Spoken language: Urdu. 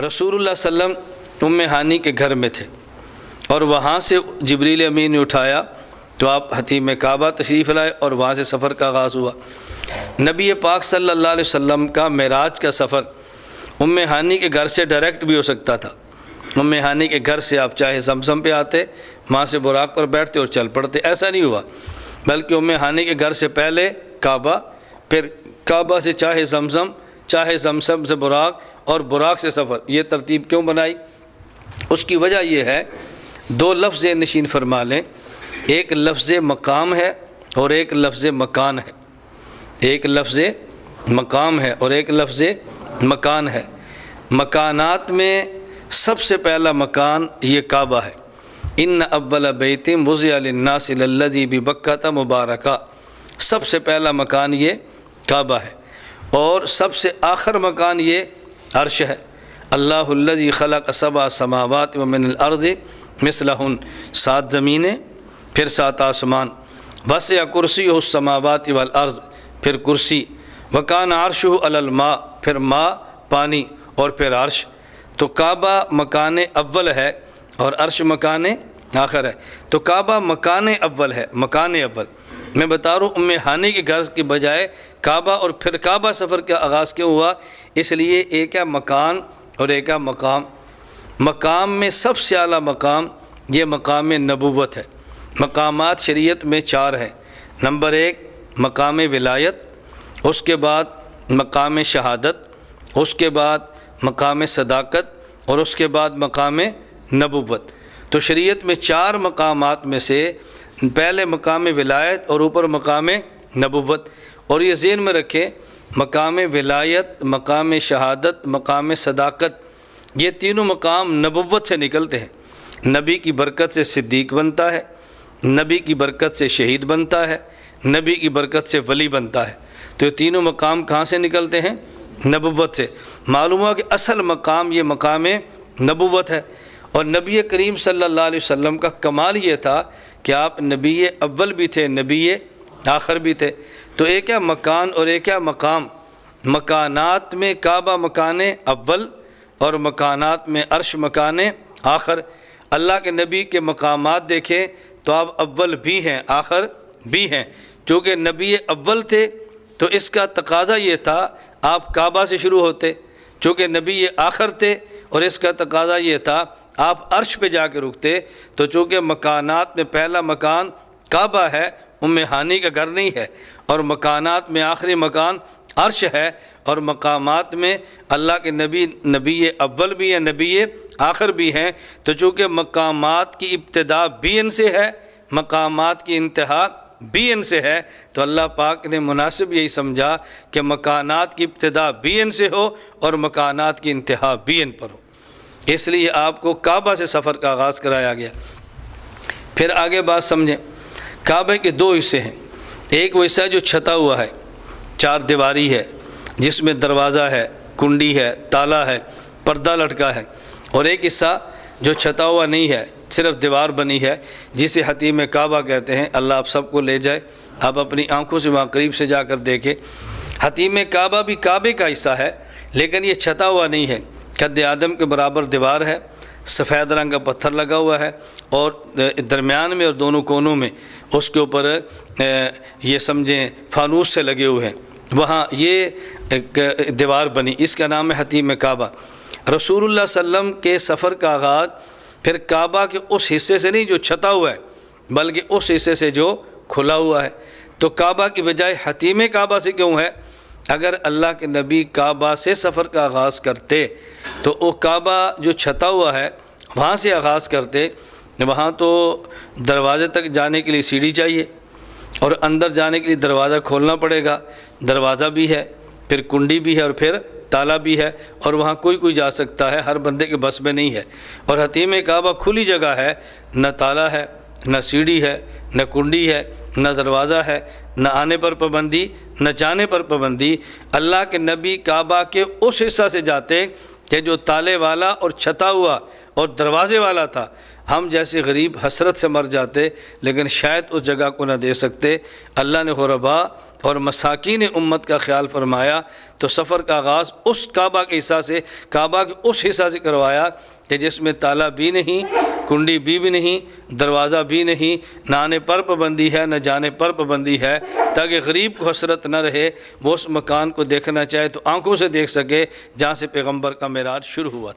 رسول اللہ صلی اللہ علیہ وسلم ام ہانی کے گھر میں تھے اور وہاں سے جبریل امین نے اٹھایا تو آپ حتیم کعبہ تشریف لائے اور وہاں سے سفر کا آغاز ہوا۔ نبی پاک صلی اللہ علیہ وسلم کا معراج کا سفر ام ہانی کے گھر سے ڈائریکٹ بھی ہو سکتا تھا۔ ام ہانی کے گھر سے آپ چاہے زمزم پہ آتے، وہاں سے براق پر بیٹھتے اور چل پڑتے، ایسا نہیں ہوا، بلکہ ام ہانی کے گھر سے پہلے کعبہ، پھر کعبہ سے چاہے زمزم سے براق اور براق سے سفر۔ یہ ترتیب کیوں بنائی؟ اس کی وجہ یہ ہے، دو لفظ نشین فرما لیں، ایک لفظ مقام ہے اور ایک لفظ مکان ہے۔ ایک لفظ مقام ہے اور ایک لفظ مکان ہے۔ مکانات میں سب سے پہلا مکان یہ کعبہ ہے۔ ان اول بیت وضع للناس للذی ببکۃ مبارکہ، سب سے پہلا مکان یہ کعبہ ہے، اور سب سے آخر مکان یہ عرش ہے۔ اللہ الذی خلق سبع سماوات ومن الارض مثلہن، 7 زمینیں پھر 7 آسمان، وسع کرسیہ السماوات والارض، پھر کرسی، وکان عرشہ علی الماء، پھر ماء پانی، اور پھر عرش۔ تو کعبہ مکان اول ہے اور عرش مکان آخر ہے۔ تو کعبہ مکان اول ہے، مکان اول۔ میں بتا رہا ہوں ام ہانی کے گھر کی بجائے کعبہ اور پھر کعبہ سفر کا آغاز کیوں ہوا؟ اس لیے ایک ہے مکان اور ایک ہے مقام۔ مقام میں سب سے اعلیٰ مقام یہ مقام نبوت ہے۔ مقامات شریعت میں 4 ہیں۔ نمبر 1 مقام ولایت، اس کے بعد مقام شہادت، اس کے بعد مقام صداقت، اور اس کے بعد مقام نبوت۔ تو شریعت میں 4 مقامات میں سے پہلے مقام ولایت اور اوپر مقام نبوت۔ اور یہ ذہن میں رکھیں، مقام ولایت، مقام شہادت، مقام صداقت، یہ تینوں مقام نبوت سے نکلتے ہیں۔ نبی کی برکت سے صدیق بنتا ہے، نبی کی برکت سے شہید بنتا ہے، نبی کی برکت سے ولی بنتا ہے۔ تو یہ تینوں مقام کہاں سے نکلتے ہیں؟ نبوت سے۔ معلوم ہوا کہ اصل مقام یہ مقام نبوت ہے۔ اور نبی کریم صلی اللہ علیہ وسلم کا کمال یہ تھا کہ آپ نبی اول بھی تھے، نبی آخر بھی تھے۔ تو ایک ہے مکان اور ایک ہے مقام۔ مکانات میں کعبہ مکان اول اور مکانات میں عرش مکان آخر۔ اللہ کے نبی کے مقامات دیکھیں تو آپ اول بھی ہیں، آخر بھی ہیں۔ چونکہ نبی اول تھے تو اس کا تقاضا یہ تھا آپ کعبہ سے شروع ہوتے، چونکہ نبی آخر تھے اور اس کا تقاضا یہ تھا آپ عرش پہ جا کے رکتے۔ تو چونکہ مکانات میں پہلا مکان کعبہ ہے، ام ہانی کا گھر نہیں ہے، اور مکانات میں آخری مکان عرش ہے، اور مقامات میں اللہ کے نبی اول بھی ہیں، نبی آخر بھی ہیں۔ تو چونکہ مقامات کی ابتدا بھی ان سے ہے، مقامات کی انتہا بھی ان سے ہے، تو اللہ پاک نے مناسب یہی سمجھا کہ مکانات کی ابتدا بھی ان سے ہو اور مکانات کی انتہا بھی ان پر ہو۔ اس لیے آپ کو کعبہ سے سفر کا آغاز کرایا گیا۔ پھر آگے بات سمجھیں، کعبے کے 2 حصے ہیں۔ ایک وہ حصہ جو چھتا ہوا ہے، 4 دیواری ہے، جس میں دروازہ ہے، کنڈی ہے، تالا ہے، پردہ لٹکا ہے، اور ایک حصہ جو چھتا ہوا نہیں ہے، صرف دیوار بنی ہے، جسے حتیم کعبہ کہتے ہیں۔ اللہ آپ سب کو لے جائے، آپ اپنی آنکھوں سے وہاں قریب سے جا کر دیکھیں۔ حتیم کعبہ بھی کعبے کا حصہ ہے، لیکن یہ چھتا ہوا نہیں ہے۔ قد آدم کے برابر دیوار ہے، سفید رنگ کا پتھر لگا ہوا ہے، اور درمیان میں اور دونوں کونوں میں اس کے اوپر یہ سمجھیں فانوس سے لگے ہوئے ہیں، وہاں یہ ایک دیوار بنی، اس کا نام ہے حتیم کعبہ۔ رسول اللہ صلی اللہ علیہ وسلم کے سفر کا آغاز پھر کعبہ کے اس حصے سے نہیں جو چھتا ہوا ہے، بلکہ اس حصے سے جو کھلا ہوا ہے۔ تو کعبہ کی بجائے حتیم کعبہ سے کیوں ہے؟ اگر اللہ کے نبی کعبہ سے سفر کا آغاز کرتے تو وہ کعبہ جو چھتا ہوا ہے وہاں سے آغاز کرتے، وہاں تو دروازے تک جانے کے لیے سیڑھی چاہیے، اور اندر جانے کے لیے دروازہ کھولنا پڑے گا، دروازہ بھی ہے، پھر کنڈی بھی ہے، اور پھر تالا بھی ہے، اور وہاں کوئی جا سکتا ہے، ہر بندے کے بس میں نہیں ہے۔ اور حتیم کعبہ کھلی جگہ ہے، نہ تالا ہے، نہ سیڑھی ہے، نہ کنڈی ہے، نہ دروازہ ہے، نہ آنے پر پابندی، نہ جانے پر پابندی۔ اللہ کے نبی کعبہ کے اس حصہ سے جاتے کہ جو تالے والا اور چھتا ہوا اور دروازے والا تھا۔ ہم جیسے غریب حسرت سے مر جاتے، لیکن شاید اس جگہ کو نہ دے سکتے۔ اللہ نے غربا اور مساکین امت کا خیال فرمایا، تو سفر کا آغاز اس کعبہ کے حصہ سے، کعبہ کے اس حصہ سے کروایا کہ جس میں تالا بھی نہیں، کنڈی بھی نہیں، دروازہ بھی نہیں، نہ آنے پر پابندی ہے نہ جانے پر پابندی ہے، تاکہ غریب کو حسرت نہ رہے، وہ اس مکان کو دیکھنا چاہے تو آنکھوں سے دیکھ سکے جہاں سے پیغمبر کا معراج شروع ہوا۔